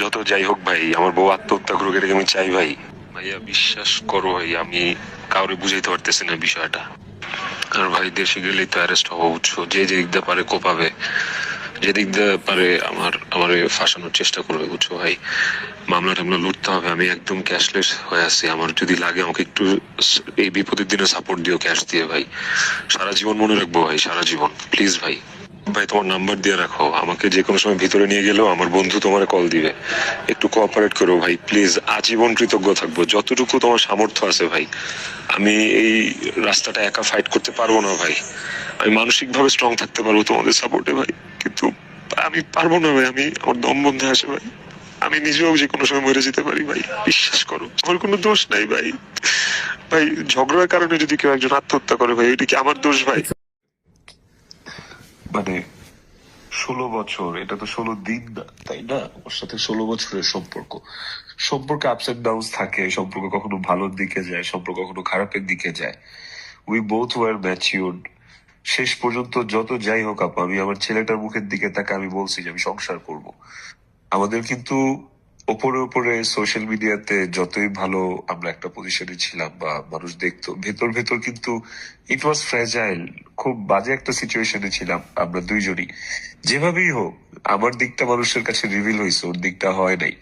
যত যাই হোক ভাই, আমার বউ আত্মহত্যা করুক, এটাকে আমি চাই ভাই? ভাইয়া বিশ্বাস করো ভাই, আমি কাউরে বুঝাইতে পারতেছি না বিষয়টা। আর ভাই দেশে গেলেই তো অ্যারেস্ট হবো, বুঝছো? যে যে দিক দিয়ে পারে কোপাবে, যে দিক দিয়ে পারে আমার ফাঁসানোর চেষ্টা করবে, বুঝছো ভাই? মামলা টামলা লড়তে হবে। আমি একদম ক্যাশলেস হয়ে আছি। আমার যদি লাগে আমাকে একটু এই বিপদের দিনে সাপোর্ট দিও ক্যাশ দিয়ে ভাই। সারা জীবন মনে রাখবো ভাই, সারা জীবন। প্লিজ ভাই। ভাই তোমার নাম্বার দিয়ে রাখো, আমাকে যে কোনো সময় ভিতরে নিয়ে গেলেও আমার বন্ধু তোমার কল দিবে। একটু কোঅপারেট করো ভাই প্লিজ। আজীবন কৃতজ্ঞ থাকবো, যতটুকু তোমার সামর্থ্য আছে ভাই। আমি এই রাস্তাটা একা ফাইট করতে পারবো না ভাই। আমি মানসিক ভাবে স্ট্রং থাকতে পারবো তোমাদের সাপোর্টে ভাই, কিন্তু আমি পারবো না ভাই। আমার দম বন্ধে আসে ভাই। আমি নিজেও যে কোনো সময় মরে যেতে পারি ভাই, বিশ্বাস করো। আমার কোনো দোষ নাই ভাই। ভাই ঝগড়ার কারণে যদি কেউ একজন আত্মহত্যা করে ভাই, এটা কি আমার দোষ ভাই? মানে 16 বছর, এটা তো 16 দিন না, তাই না? ওর সাথে 16 বছরের সম্পর্ক। সম্পর্কে আপস এন্ড ডাউন থাকে, সম্পর্ক কখনো ভালোর দিকে যায়, সম্পর্ক কখনো খারাপের দিকে যায়। We both war matured. শেষ পর্যন্ত যত যাই হোক আপা, আমি আমার ছেলেটার মুখের দিকে তাকে আমি বলছি যে আমি সংসার করব। আমাদের কিন্তু ওপরে ওপরে সোশ্যাল মিডিয়াতে যতই ভালো আমরা একটা পজিশনে ছিলাম বা মানুষ দেখতো, ভেতর ভেতর কিন্তু ইট ওয়াজ ফ্র্যাজাইল। খুব বাজে একটা সিচুয়েশনে ছিলাম আমরা দুইজনই। যেভাবেই হোক আমার দিকটা মানুষের কাছে রিভিল হয়েছে, ওর দিকটা হয় নাই।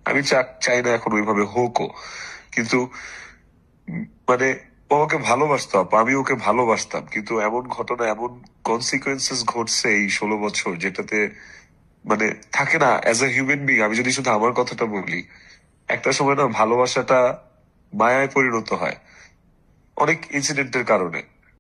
আমি চাই না এখন ওইভাবে হোকও, কিন্তু মানে ও আমাকে ভালোবাসতো আপা, আমি ওকে ভালোবাসতাম, কিন্তু এমন ঘটনা, এমন কনসিকুয়েন্সেস ঘটছে এই 16 বছর, যেটাতে মানে থাকে না অ্যাজ এ হিউম্যান বিং। আমি যদি শুধু আমার কথাটা বলি, একটা সময় না ভালোবাসাটা মায়ায় পরিণত হয় অনেক ইনসিডেন্টের কারণে।